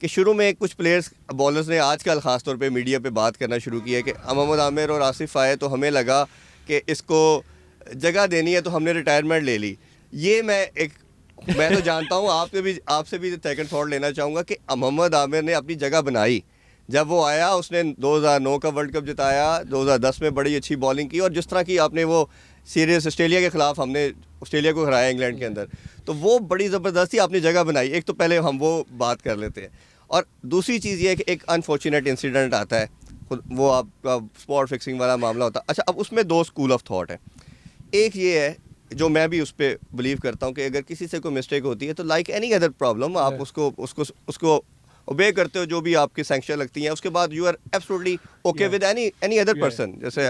कि शुरू में कुछ प्लेयर्स बॉलर्स ने आजकल ख़ास तौर पे मीडिया पे बात करना शुरू किया कि मोहम्मद आमिर और आसिफ आए तो हमें लगा कि इसको जगह देनी है तो हमने रिटायरमेंट ले ली। ये मैं तो जानता हूँ आपसे भी सेकंड थॉट लेना चाहूँगा कि मोहम्मद आमिर ने अपनी जगह बनाई। जब वो आया उसने 2009 का वर्ल्ड कप जिताया, 2010 में बड़ी अच्छी बॉलिंग की, और जिस तरह की आपने वो सीरीज ऑस्ट्रेलिया के ख़िलाफ़ हमने ऑस्ट्रेलिया को हराया इंग्लैंड के अंदर, तो वो बड़ी ज़बरदस्ती आपने जगह बनाई। एक तो पहले हम वो बात कर लेते हैं, और दूसरी चीज़ ये है कि एक अनफॉर्चुनेट इंसिडेंट आता है, वो आपका स्पॉट फिक्सिंग वाला मामला होता है। अच्छा, अब उसमें दो स्कूल ऑफ थॉट है। एक ये है जो मैं भी उस पर बिलीव करता हूँ कि अगर किसी से कोई मिस्टेक होती है तो लाइक एनी अदर प्रॉब्लम आप उसको ओबे करते हो, जो भी आपकी सैंक्शन लगती हैं, उसके बाद you are absolutely okay with any other person, जैसे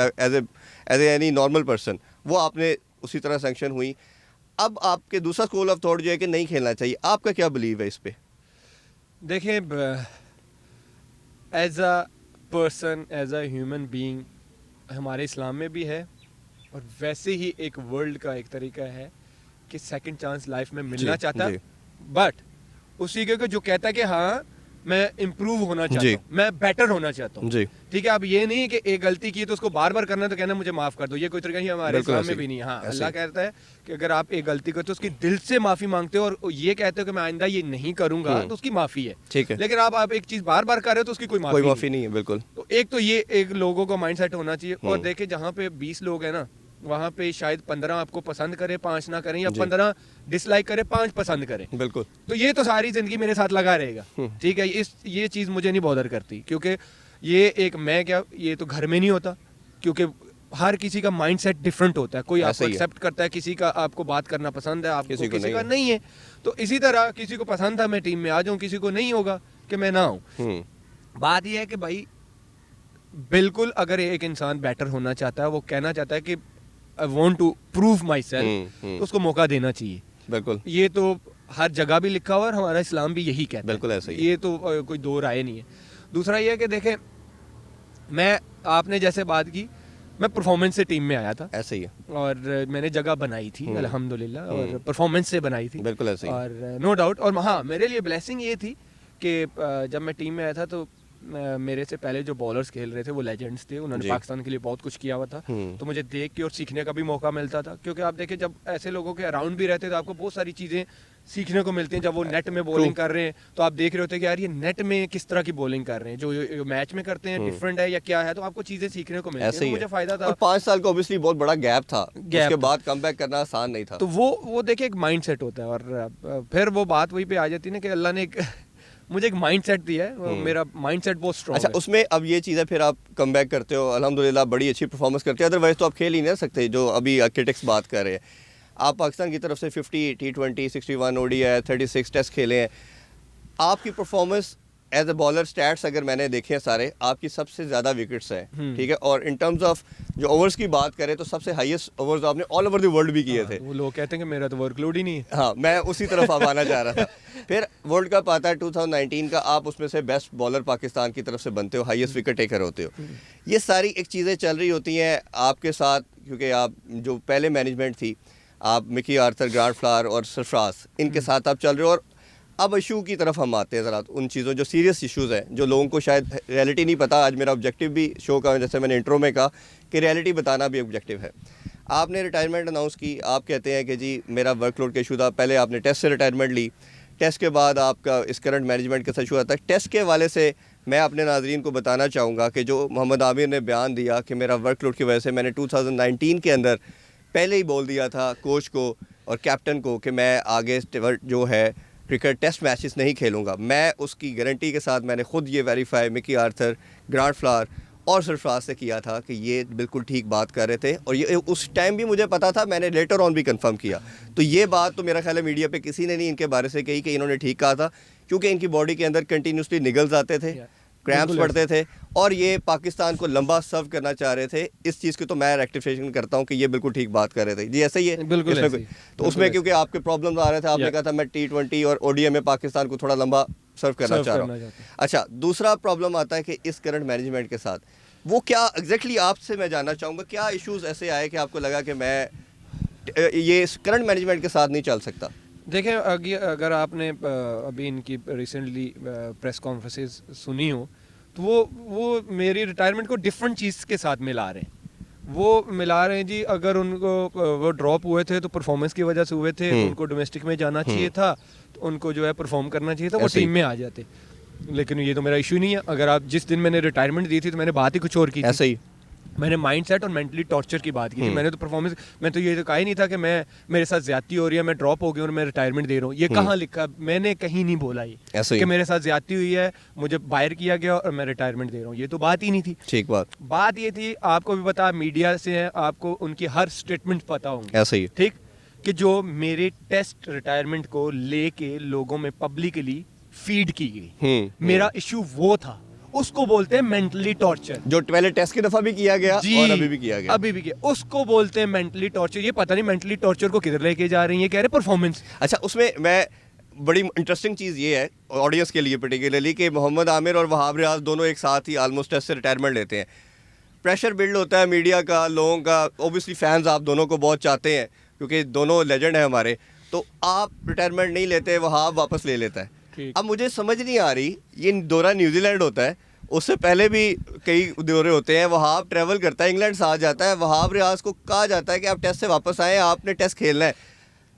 एज एनी नॉर्मल पर्सन, वो आपने उसी तरह सैंक्शन हुई। अब आपके दूसरा स्कूल ऑफ थॉट जो है कि नहीं खेलना चाहिए, आपका क्या बिलीव है इस पे? देखिए, as a person, as a human being, हमारे इस्लाम में भी है, और वैसे ही एक वर्ल्ड का एक तरीका है कि सेकंड चांस लाइफ में मिलना चाहता है, बट उसी के जो कहता है कि हाँ मैं इम्प्रूव होना चाहता हूँ, मैं बेटर होना चाहता हूँ। ठीक है, अब ये नहीं है कि एक गलती की तो उसको बार बार करना, तो कहना मुझे माफ कर दो, ये कोई तरीका ही हमारे इस्लाम में भी नहीं है। हाँ, अल्लाह कहता है कि अगर आप एक गलती करते हो उसकी दिल से माफी मांगते हो और ये कहते हो कि मैं आइंदा ये नहीं करूंगा, तो उसकी माफी है। ठीक है, लेकिन आप एक चीज बार बार कर रहे हो तो उसकी कोई माफी नहीं है। बिल्कुल। तो एक तो ये एक लोगों का माइंडसेट होना चाहिए। और देखिए, जहाँ पे 20 लोग हैं ना, वहाँ पे शायद 15 आपको पसंद करे, 5 ना करें, या 15 डिसलाइक करे, 5 पसंद करें। बिल्कुल। तो ये तो सारी जिंदगी मेरे साथ लगा रहेगा। ठीक है, ये चीज़ मुझे नहीं बॉदर करती, क्योंकि ये तो घर में नहीं होता, क्योंकि हर किसी का माइंडसेट डिफरेंट होता है। कोई आपको एक्सेप्ट करता है, किसी का आपको बात करना पसंद है, आपको किसी का नहीं है। तो इसी तरह किसी को पसंद था मैं टीम में आ जाऊँ, किसी को नहीं होगा कि मैं ना आऊँ। बात यह है कि भाई बिल्कुल, अगर एक इंसान बेटर होना चाहता है, वो कहना चाहता है कि I want to prove myself, तो उसको मौका देना चाहिए। बिल्कुल, ये तो हर जगह भी लिखा हुआ है और हमारा इस्लाम भी यही कहता है। बिल्कुल ऐसा ही, ये तो कोई दो राय नहीं है। दूसरा ये है कि देखें, आपने जैसे बात की, मैं परफॉर्मेंस से टीम में आया था, ऐसे ही है, और मैंने जगह बनाई थी अल्हम्दुलिल्लाह, और परफॉर्मेंस से बनाई थी, बिल्कुल ऐसे ही, और नो डाउट। और हाँ, मेरे लिए ब्लेसिंग ये थी कि जब मैं टीम में आया था तो मेरे से पहले जो बॉलर्स खेल रहे थे वो लेजेंड्स थे, उन्होंने पाकिस्तान के लिए बहुत कुछ किया हुआ था। तो मुझे देख के और सीखने का भी मौका मिलता था, क्योंकि आप देखें जब ऐसे लोगों के अराउंड भी रहते तो आपको बहुत सारी चीज़ें सीखने को मिलती हैं। जब वो नेट में बॉलिंग कर रहे हैं तो आप देख रहे होते हैं कि यार ये नेट में किस तरह की बॉलिंग कर रहे हैं, जो मैच में करते हैं डिफरेंट है या क्या है, तो आपको चीज़ें सीखने को मिलती हैं। मुझे फायदा था। और 5 साल का ऑब्वियसली बहुत बड़ा गैप था, उसके बाद कमबैक करना आसान नहीं था। तो वो देखिए एक माइंडसेट होता है, और फिर वो बात वही पे आ जाती है ना कि अल्लाह ने मुझे एक माइंडसेट दिया है, मेरा माइंडसेट बहुत स्ट्रांग है। अच्छा, उसमें अब ये चीज़ है, फिर आप कम बैक करते हो, अल्हम्दुलिल्लाह बड़ी अच्छी परफॉर्मेंस करते हैं, अदरवाइज तो आप खेल ही नहीं सकते। जो अभी क्रिटिक्स बात कर रहे हैं, आप पाकिस्तान की तरफ से 50 T20 61 ODI 36 टेस्ट खेले हैं, आपकी performance as a bowler, stats अगर मैंने देखे हैं सारे, आपकी सबसे ज़्यादा विकेट्स हैं। ठीक है, और इन टर्म्स ऑफ जो ओवर्स की बात करें तो सबसे हाईएस्ट ओवर्स आपने ऑल ओवर द वर्ल्ड भी किए थे। वो लोग कहते हैं कि मेरा तो वर्कलोड ही नहीं है। हाँ, मैं उसी तरफ अब आना चाह रहा था। फिर वर्ल्ड कप आता है 2019 का, आप उसमें से बेस्ट बॉलर पाकिस्तान की तरफ से बनते हो, हाईएस्ट विकेट टेकर होते हो। ये सारी एक चीज़ें चल रही होती हैं आपके साथ, क्योंकि आप जो पहले मैनेजमेंट थी, आप मिकी आर्थर, ग्रांट फ्लावर और सरफराज, इनके साथ आप चल रहे हो। और अब इशू की तरफ हम आते हैं ज़रा, उन चीज़ों जो सीरियस इश्यूज़ हैं, जो लोगों को शायद रियलिटी नहीं पता। आज मेरा ऑब्जेक्टिव भी शो का, जैसे मैंने इंट्रो में कहा कि रियलिटी बताना भी ऑब्जेक्टिव है। आपने रिटायरमेंट अनाउंस की, आप कहते हैं कि जी मेरा वर्कलोड का इशू था, पहले आपने टेस्ट से रिटायरमेंट ली, टेस्ट के बाद आपका इस करंट मैनेजमेंट के साथ इशू आता है। टेस्ट के हवाले से मैं अपने नाजरीन को बताना चाहूँगा कि जो मोहम्मद आमिर ने बयान दिया कि मेरा वर्कलोड की वजह से मैंने 2019 के अंदर पहले ही बोल दिया था कोच को और कैप्टन को कि मैं आगे जो है क्रिकेट टेस्ट मैचेस नहीं खेलूँगा, मैं उसकी गारंटी के साथ मैंने ख़ुद ये verify Mickey Arthur, grant flower और सरफराज से किया था कि ये बिल्कुल ठीक बात कर रहे थे। और ये उस टाइम भी मुझे पता था, मैंने लेटर ऑन भी कंफर्म किया। तो ये बात तो मेरा ख्याल है मीडिया पे किसी ने नहीं इनके बारे से कही कि इन्होंने ठीक कहा था, क्योंकि इनकी बॉडी के अंदर कंटिन्यूसली निगल्स आते थे, क्रैम्प्स पड़ते थे, और ये पाकिस्तान को लंबा सर्व करना चाह रहे थे। इस चीज़ की तो मैं रेक्टिफिकेशन करता हूँ कि ये बिल्कुल ठीक बात कर रहे थे जी, ऐसा ही है बिल्कुल। तो उसमें क्योंकि आपके प्रॉब्लम्स आ रहे थे, आपने कहा था मैं T20 और ODI में पाकिस्तान को थोड़ा लंबा सर्व करना चाह रहा हूँ। अच्छा, दूसरा प्रॉब्लम आता है कि इस करंट मैनेजमेंट के साथ वो क्या एग्जैक्टली आपसे मैं जानना चाहूँगा, क्या इश्यूज़ ऐसे आए कि आपको लगा कि मैं ये करंट मैनेजमेंट के साथ नहीं चल सकता? देखें अगर आपने अभी इनकी रिसेंटली प्रेस कॉन्फ्रेंसेस सुनी हो तो वो मेरी रिटायरमेंट को डिफरेंट चीज़ के साथ मिला रहे हैं। वो मिला रहे हैं जी, अगर उनको वो ड्रॉप हुए थे तो परफॉर्मेंस की वजह से हुए थे, उनको डोमेस्टिक में जाना चाहिए था, तो उनको जो है परफॉर्म करना चाहिए था, वो टीम में आ जाते। लेकिन ये तो मेरा इशू नहीं है। अगर आप जिस दिन मैंने रिटायरमेंट दी थी तो मैंने बात ही कुछ और की थी। ऐसे ही मैंने माइंडसेट और मेंटली टॉर्चर की बात की थी। मैंने तो परफॉर्मेंस, मैं तो ये तो कहा ही नहीं था कि मेरे साथ ज्यादती हो रही है, मैं ड्रॉप हो गया और मैं रिटायरमेंट दे रहा हूँ। ये कहाँ लिखा? मैंने कहीं नहीं बोला ये कि मेरे साथ ज्यादती हुई है, मुझे बाहर किया गया और मैं रिटायरमेंट दे रहा हूँ। ये तो बात ही नहीं थी। ठीक बात ये थी, आपको भी पता, मीडिया से है, आपको उनकी हर स्टेटमेंट पता होंगे। ऐसे ही ठीक, कि जो मेरे टेस्ट रिटायरमेंट को लेके लोगों में पब्लिकली फीड की गई, मेरा इशू वो था। उसको बोलते हैं मेंटली टॉर्चर, जो पहले टेस्ट की दफा भी किया गया और अभी भी किया गया। अभी भी किया, उसको बोलते हैं मेंटली टॉर्चर। ये पता नहीं मेंटली टॉर्चर को किधर लेके जा रही है, कह रहे परफॉर्मेंस। अच्छा, उसमें मैं बड़ी इंटरेस्टिंग चीज़ ये है ऑडियंस के लिए पर्टिकुलरली कि मोहम्मद आमिर और वहाब रियाज दोनों एक साथ ही ऑलमोस्ट टेस्ट से रिटायरमेंट लेते हैं। प्रेशर बिल्ड होता है मीडिया का, लोगों का, ओबियसली फैंस आप दोनों को बहुत चाहते हैं क्योंकि दोनों लेजेंड हैं हमारे। तो आप रिटायरमेंट नहीं लेते, वहाब वापस ले लेता है। अब मुझे समझ नहीं आ रही, ये दौरा न्यूजीलैंड होता है, उससे पहले भी कई दौरे होते हैं, वहाब ट्रैवल करता है, इंग्लैंड से आ जाता है, वहाब रियाज को कहा जाता है कि आप टेस्ट से वापस आए, आपने टेस्ट खेलना है,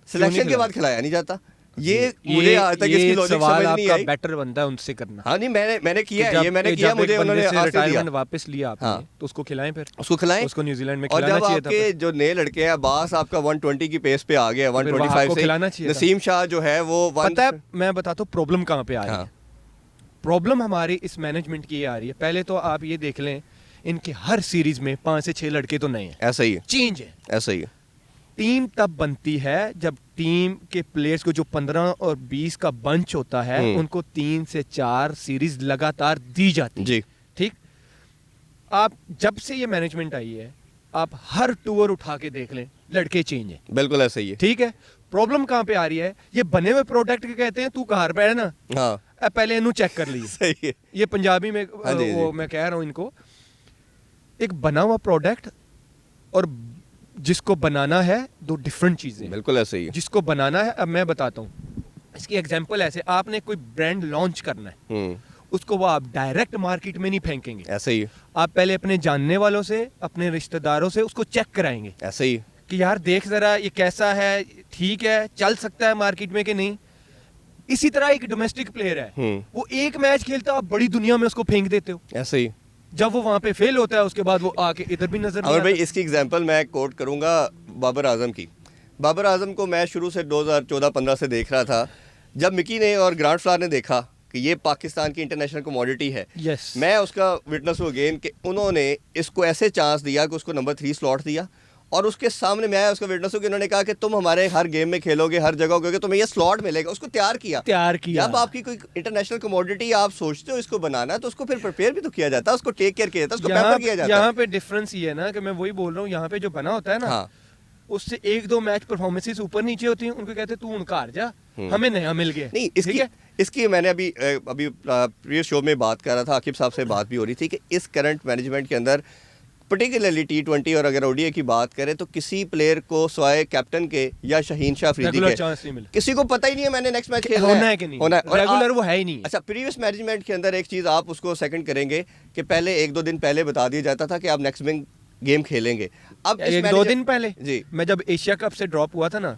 सिलेक्शन के बाद खिलाया नहीं जाता। ये मुझे आज तक इसकी लॉजिक समझ नहीं आई। बेटर बनता है उनसे करना। हाँ नहीं, मैंने किया है, ये मैंने किया, मुझे उन्होंने रिटायरमेंट वापस लिया आपने, तो उसको खिलाएं, फिर उसको खिलाएं, उसको न्यूजीलैंड में और खिलाना चाहिए था। जब आपके जो नए लड़के हैं, अब्बास आपका 120 की पेस पे आ गया, 125 से खिलाना चाहिए। नसीम शाह जो है वो पता है, मैं बताता हूँ प्रॉब्लम कहाँ पे आ रही है। प्रॉब्लम हमारी इस मैनेजमेंट की ये आ रही है। पहले तो आप ये देख लें, इनके हर सीरीज में 5 से 6 लड़के तो नए हैं। ऐसा ही है, चेंज है, ऐसा ही है। टीम तब बनती है जब टीम के प्लेयर्स को, जो 15 और 20 का बंच होता है, उनको 3 से 4 सीरीज लगातार दी जाती है। ठीक, आप जब से ये मैनेजमेंट आई है, आप हर टूर उठा के देख लें, लड़के चेंज है। बिल्कुल ऐसा ही है। ठीक है, प्रॉब्लम कहाँ पे आ रही है? ये बने हुए प्रोडक्ट के कहते हैं तू घर पे है ना, हाँ, पहले इन्हू चेक कर लीजिए। सही है। ये पंजाबी में वो मैं कह रहा हूँ इनको, एक बना हुआ प्रोडक्ट और जिसको बनाना है, दो डिफरेंट चीजें। बिल्कुल ऐसे ही है। जिसको बनाना है, अब मैं बताता हूँ इसकी एग्जांपल ऐसे, आपने कोई ब्रांड लॉन्च करना है, उसको वो आप डायरेक्ट मार्केट में नहीं फेंकेंगे। ऐसे ही आप पहले अपने जानने वालों से, अपने रिश्तेदारों से उसको चेक कराएंगे। ऐसे ही कि यार देख जरा ये कैसा है, ठीक है, चल सकता है मार्केट में कि नहीं। इसी तरह एक डोमेस्टिक प्लेयर है, वो एक मैच खेलता, आप बड़ी दुनिया में उसको फेंक देते हो। ऐसे ही जब वो वहां पे फेल होता है, उसके बाद वो आके इधर भी नजर नहीं आता। भाई इसकी एग्जांपल मैं कोट करूंगा बाबर आजम की। बाबर आजम को मैं शुरू से 2014-15 से देख रहा था। जब मिकी ने और ग्रांट फ्लावर ने देखा कि ये पाकिस्तान की इंटरनेशनल कमोडिटी है, मैं उसका विटनेस हूँ अगेन कि उन्होंने इसको ऐसे चांस दिया कि उसको नंबर 3 स्लॉट दिया, और उसके सामने मैं उसका विटनेस हूँ कि उन्होंने कहा कि तुम हमारे हर गेम में खेलोगे, हर जगह क्योंकि तुम्हें ये स्लॉट मिलेगा। उसको तैयार किया। जब आपकी कोई इंटरनेशनल कमोडिटी आप सोचते हो इसको बनाना, तो उसको फिर प्रिपेयर भी तो किया जाता है, उसको टेक केयर किया जाता है, उसको पैम्पर किया जाता है। यहाँ पे डिफरेंस ये है ना कि मैं वही बोल रहा हूँ, यहाँ पे जो बना होता है ना, उससे 1-2 मैच परफॉर्मेंसेस ऊपर नीचे होती हैं, उनको कहते हैं तू उनका हार जा, हमें नया मिल गया। नहीं, इसकी मैंने अभी प्रीवियस शो में बात कर रहा था, आकिब साहब से बात भी हो रही थी कि इस करंट मैनेजमेंट के अंदर पर्टिकुलरली T20 और अगर ओडीआई की बात करें तो किसी प्लेयर को स्वाय कैप्टन के या शाहीन शाह अफरीदी के चांस नहीं मिला। किसी को पता ही नहीं है मैंने नेक्स्ट मैच खेलना होना है कि नहीं, होना है, रेगुलर वो है ही नहीं। अच्छा, प्रीवियस मैनेजमेंट के अंदर एक चीज़ आप उसको सेकंड करेंगे कि पहले 1-2 दिन पहले बता दिया जाता था कि आप नेक्स्ट गेम खेलेंगे। अब 1-2 दिन पहले जी, मैं जब एशिया कप से ड्रॉप हुआ था ना,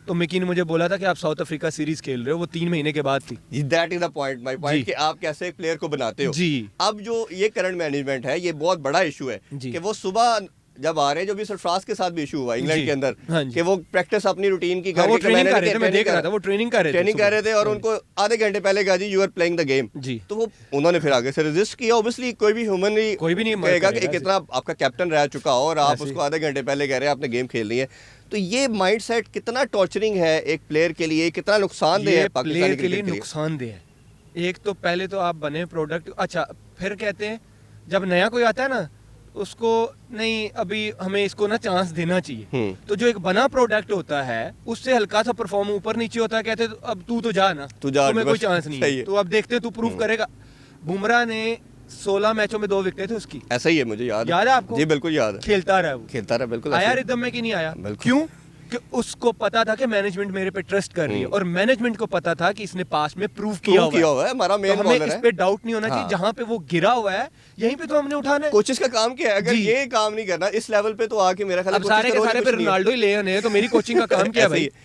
तो मिकी ने मुझे बोला था कि आप साउथ अफ्रीका सीरीज खेल रहे हो, वो 3 महीने के बाद थी। That is the point, my point, कि आप कैसे एक प्लेयर को बनाते हो। जी, अब जो ये करंट मैनेजमेंट है, ये बहुत बड़ा इशू है कि वो सुबह जब आ रहे हैं, जो भी सरफराज के साथ भी इशू हुआ इंग्लैंड के अंदर, कि वो प्रैक्टिस अपनी रूटीन की करके ट्रेनिंग कर रहे थे, मैं देख रहा था वो ट्रेनिंग कर रहे थे, और उनको आधे घंटे पहले कहा जी you are playing the game. तो वो उन्होंने फिर आगे से रेजिस्ट किया। ऑब्वियसली कोई भी ह्यूमन नहीं कहेगा कि कितना आपका कैप्टन रह चुका हो और आप उसको आधे घंटे पहले कह रहे हैं आपने गेम खेलनी है। तो ये माइंडसेट कितना टॉर्चरिंग है एक प्लेयर के लिए, कितना नुकसानदेह है प्लेयर के लिए, नुकसानदेह है। एक तो पहले तो आप बने प्रोडक्ट, अच्छा फिर कहते हैं जब नया कोई आता है ना, उसको नहीं अभी हमें इसको ना चांस देना चाहिए। तो जो एक बना प्रोडक्ट होता है उससे हल्का सा परफॉर्म ऊपर नीचे होता है, कहते हैं अब तू तो जा ना, तुम्हें कोई चांस नहीं है, तो अब देखते हैं तू प्रूव करेगा। बुमराह ने 16 मैचों में 2 विकेट थे उसकी। ऐसा ही है, मुझे याद है आपको? जी बिल्कुल याद है। खेलता रहा, बिल्कुल आया रिदम में कि नहीं आया? क्यों? कि उसको पता था कि मैनेजमेंट मेरे पे ट्रस्ट कर रही है और मैनेजमेंट को पता था कि इसने पास में प्रूव किया हुआ है हमारा मेन तो हमें इस पे डाउट नहीं होना चाहिए। जहां पे वो गिरा हुआ है यहीं पे तो हमने उठाना है। कोचेस का काम क्या है? अगर ये काम नहीं करना इस लेवल पे तो आके मेरा ख्याल है सारे के सारे पे रोनाल्डो ही ले आने हैं, तो मेरी कोचिंग का काम क्या है भाई?